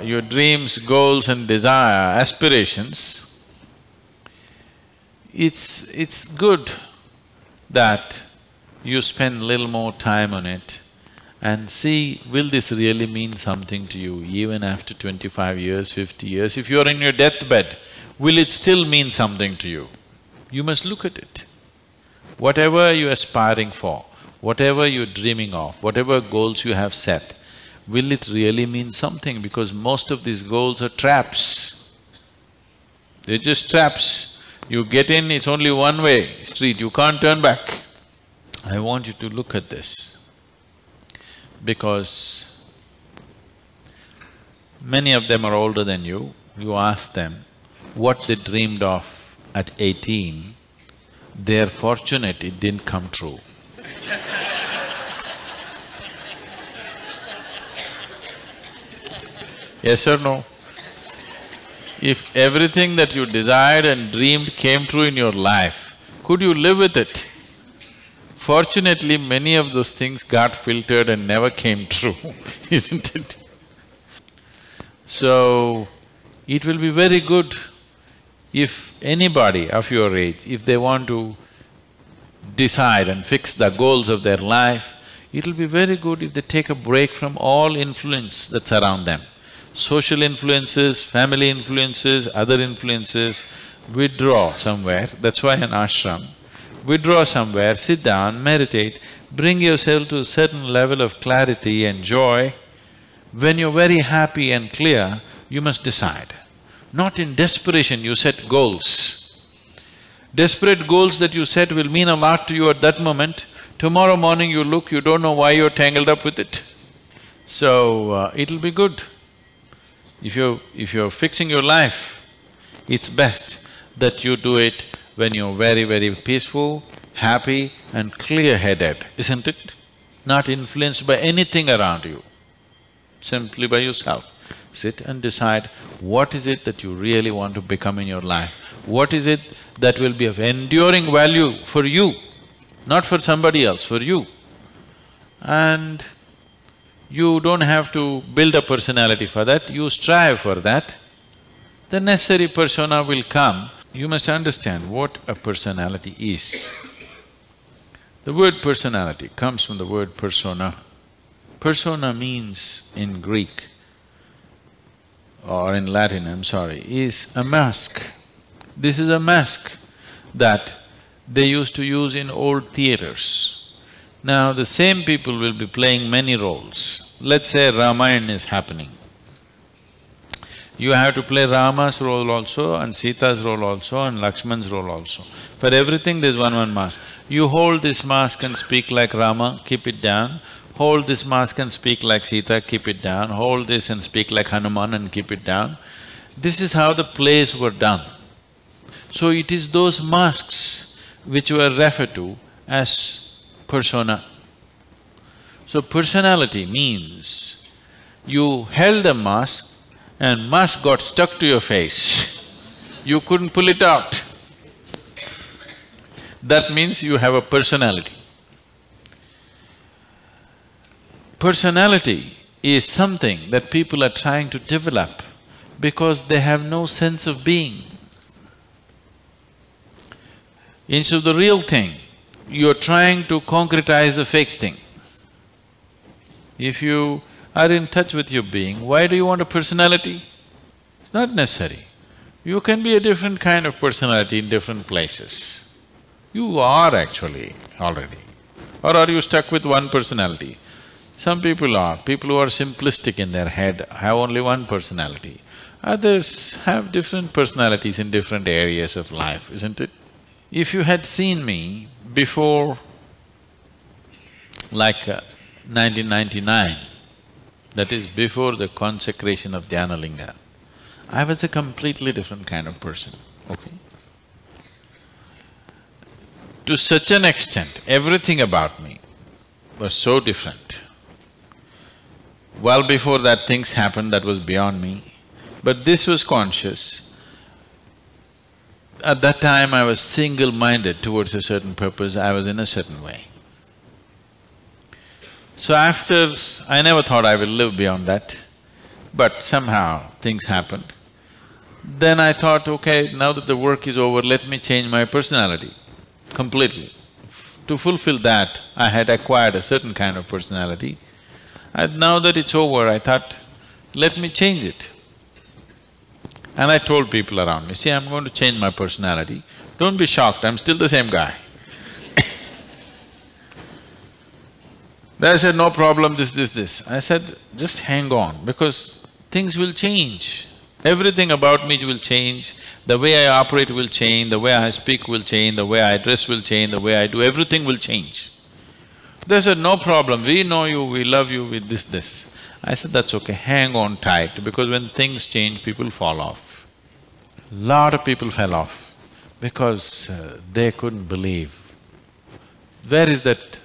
your dreams, goals and desire, aspirations, it's good that you spend little more time on it and see, will this really mean something to you even after 25 years, 50 years? If you're in your deathbed, will it still mean something to you? You must look at it. Whatever you're aspiring for, whatever you're dreaming of, whatever goals you have set, will it really mean something? Because most of these goals are traps. They're just traps. You get in, it's only one-way street, you can't turn back. I want you to look at this, because many of them are older than you. You ask them what they dreamed of at 18, they're fortunate it didn't come true. Yes or no? If everything that you desired and dreamed came true in your life, could you live with it? Fortunately, many of those things got filtered and never came true, isn't it? So, it will be very good if anybody of your age, if they want to decide and fix the goals of their life, it'll be very good if they take a break from all influence that's around them. Social influences, family influences, other influences, withdraw somewhere, that's why an ashram. Withdraw somewhere, sit down, meditate, bring yourself to a certain level of clarity and joy. When you're very happy and clear, you must decide. Not in desperation you set goals. Desperate goals that you set will mean a lot to you at that moment. Tomorrow morning you look, you don't know why you're tangled up with it. So, it'll be good. If you're fixing your life, it's best that you do it when you're very, very peaceful, happy and clear-headed, isn't it? Not influenced by anything around you, simply by yourself. Sit and decide what is it that you really want to become in your life. What is it that will be of enduring value for you, not for somebody else, for you. And you don't have to build a personality for that, you strive for that. The necessary persona will come. You must understand what a personality is. The word personality comes from the word persona. Persona means in Greek or in Latin, I'm sorry, is a mask. This is a mask that they used to use in old theaters. Now, the same people will be playing many roles. Let's say Ramayana is happening. You have to play Rama's role also and Sita's role also and Lakshman's role also. For everything there's one mask. You hold this mask and speak like Rama, keep it down. Hold this mask and speak like Sita, keep it down. Hold this and speak like Hanuman and keep it down. This is how the plays were done. So it is those masks which were referred to as persona. So personality means you held a mask and mask got stuck to your face, you couldn't pull it out. That means you have a personality. Personality is something that people are trying to develop because they have no sense of being. Instead of the real thing, you're trying to concretize the fake thing. If you are in touch with your being, why do you want a personality? It's not necessary. You can be a different kind of personality in different places. You are actually already. Or are you stuck with one personality? Some people are. People who are simplistic in their head have only one personality. Others have different personalities in different areas of life, isn't it? If you had seen me before like 1999, that is before the consecration of Dhyanalinga, I was a completely different kind of person, okay? To such an extent, everything about me was so different. Well before that things happened that was beyond me, but this was conscious. At that time I was single-minded towards a certain purpose, I was in a certain way. So after… I never thought I will live beyond that. but somehow things happened. Then I thought, okay, now that the work is over, let me change my personality completely. To fulfill that, I had acquired a certain kind of personality. And now that it's over, I thought, let me change it. And I told people around me, see, I'm going to change my personality. Don't be shocked, I'm still the same guy. They said, no problem, this. I said, just hang on, because things will change. Everything about me will change, the way I operate will change, the way I speak will change, the way I dress will change, the way I do, everything will change. They said, no problem, we know you, we love you with this. I said, that's okay, hang on tight, because when things change, people fall off. Lot of people fell off because they couldn't believe. Where is that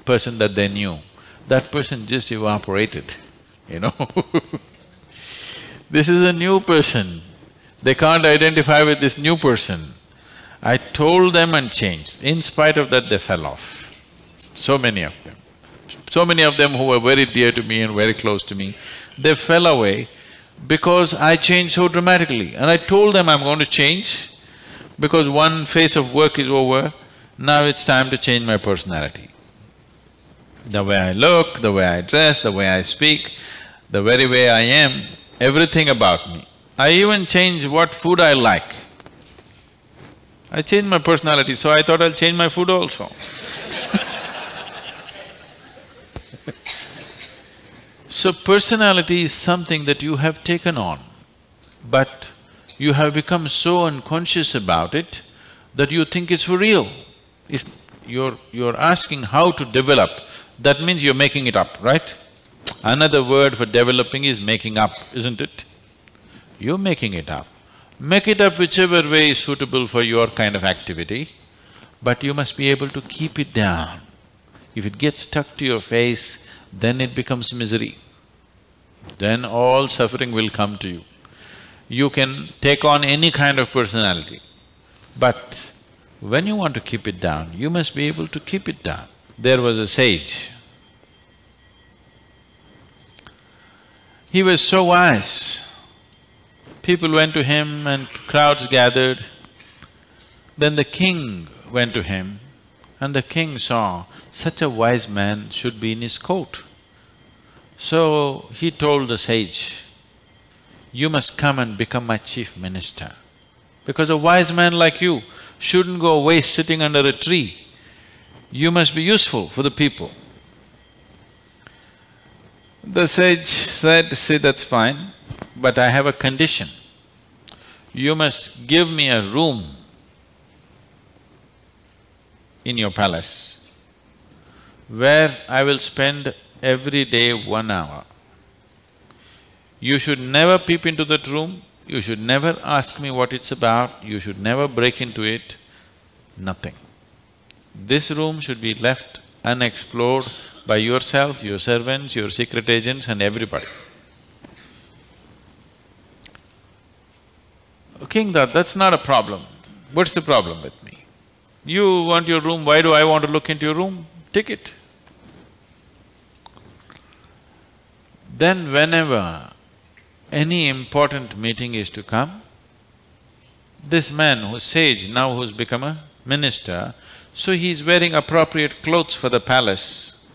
person that they knew? That person just evaporated, you know This is a new person, they can't identify with this new person. I told them and changed. In spite of that, they fell off, so many of them. So many of them who were very dear to me and very close to me, they fell away because I changed so dramatically. And I told them I'm going to change because one phase of work is over, now it's time to change my personality. The way I look, the way I dress, the way I speak, the very way I am, everything about me. I even changed what food I like. I changed my personality, so I thought I'll change my food also. So personality is something that you have taken on, but you have become so unconscious about it that you think it's for real. You're asking how to develop, that means you're making it up, right? Another word for developing is making up, isn't it? You're making it up. Make it up whichever way is suitable for your kind of activity, but you must be able to keep it down. If it gets stuck to your face, then it becomes misery. Then all suffering will come to you. You can take on any kind of personality, but when you want to keep it down, you must be able to keep it down. There was a sage. He was so wise. People went to him and crowds gathered. Then the king went to him and the king saw such a wise man should be in his court. So he told the sage, you must come and become my chief minister, because a wise man like you shouldn't go away sitting under a tree. You must be useful for the people. The sage said, see, that's fine, but I have a condition. You must give me a room in your palace where I will spend every day 1 hour. You should never peep into that room, you should never ask me what it's about, you should never break into it, nothing. This room should be left unexplored by yourself, your servants, your secret agents and everybody. King thought, that's not a problem. What's the problem with me? You want your room, why do I want to look into your room? Take it. Then whenever any important meeting is to come, this man who's sage, now who's become a minister, so he's wearing appropriate clothes for the palace,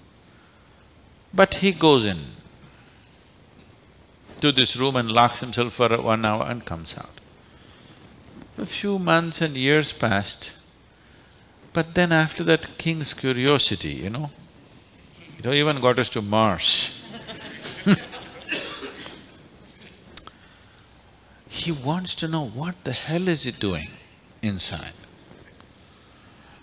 but he goes in to this room and locks himself for 1 hour and comes out. A few months and years passed, but then after that, king's curiosity, it even got us to Mars. He wants to know what the hell is he doing inside.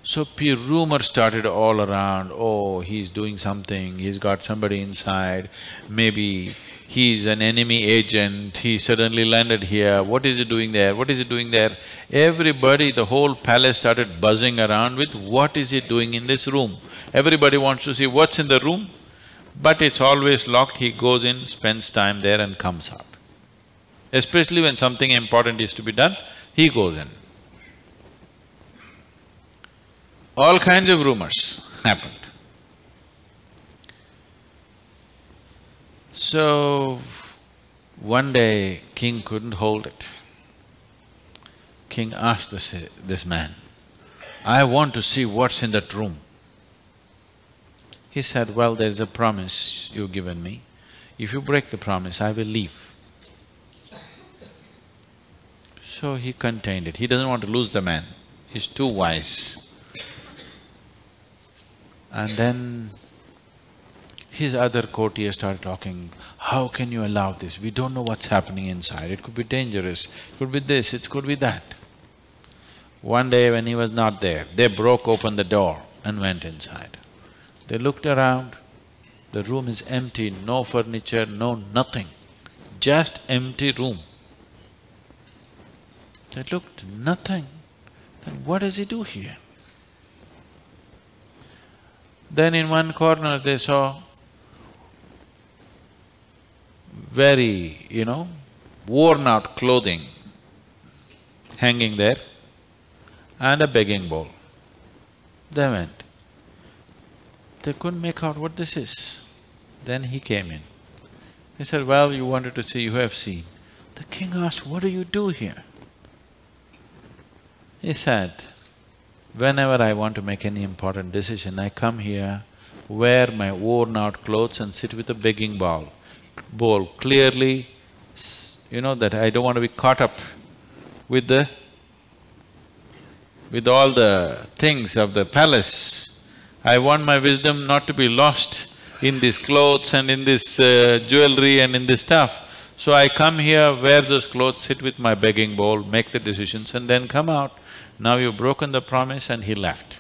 So rumors started all around, oh, he's doing something, he's got somebody inside, maybe he's an enemy agent, he suddenly landed here, what is he doing there, what is he doing there? Everybody, the whole palace started buzzing around with what is he doing in this room. Everybody wants to see what's in the room, but it's always locked, he goes in, spends time there and comes out. Especially when something important is to be done, he goes in. All kinds of rumors happened. So, One day, king couldn't hold it. King asked this man, "I want to see what's in that room." He said, "Well, there's a promise you've given me. If you break the promise, I will leave." So he contained it. He doesn't want to lose the man. He's too wise. And then his other courtiers started talking, "How can you allow this? We don't know what's happening inside. It could be dangerous, it could be this, it could be that." One day when he was not there, they broke open the door and went inside. They looked around, the room is empty, no furniture, no nothing, just empty room. They looked, nothing. Then what does he do here? Then in one corner they saw very, worn out clothing hanging there and a begging bowl. They went. They couldn't make out what this is. Then he came in. He said, "Well, you wanted to see, you have seen." The king asked, "What do you do here?" He said, "Whenever I want to make any important decision, I come here, wear my worn-out clothes and sit with a begging bowl. Clearly, that I don't want to be caught up with all the things of the palace. I want my wisdom not to be lost in these clothes and in this jewelry and in this stuff. So I come here, wear those clothes, sit with my begging bowl, make the decisions and then come out. Now you've broken the promise," and he left.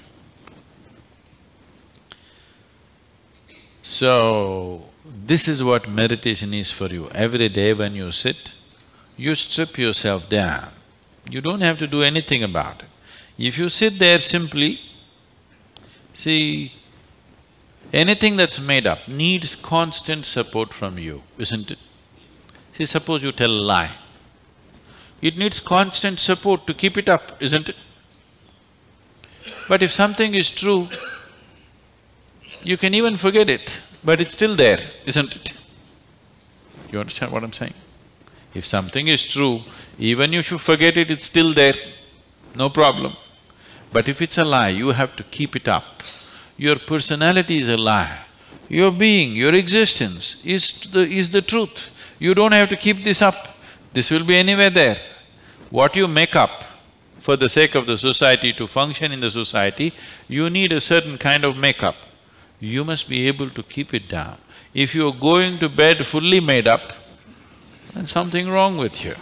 So, this is what meditation is for you. Every day when you sit, you strip yourself down. You don't have to do anything about it. If you sit there simply, see, anything that's made up needs constant support from you, isn't it? See, suppose you tell a lie. It needs constant support to keep it up, isn't it? But if something is true, you can even forget it, but it's still there, isn't it? You understand what I'm saying? If something is true, even if you forget it, it's still there, no problem. But if it's a lie, you have to keep it up. Your personality is a lie. Your being, your existence is the truth. You don't have to keep this up. This will be anywhere there. What you make up for the sake of the society, to function in the society, you need a certain kind of makeup. You must be able to keep it down. If you're going to bed fully made up, then something wrong with you.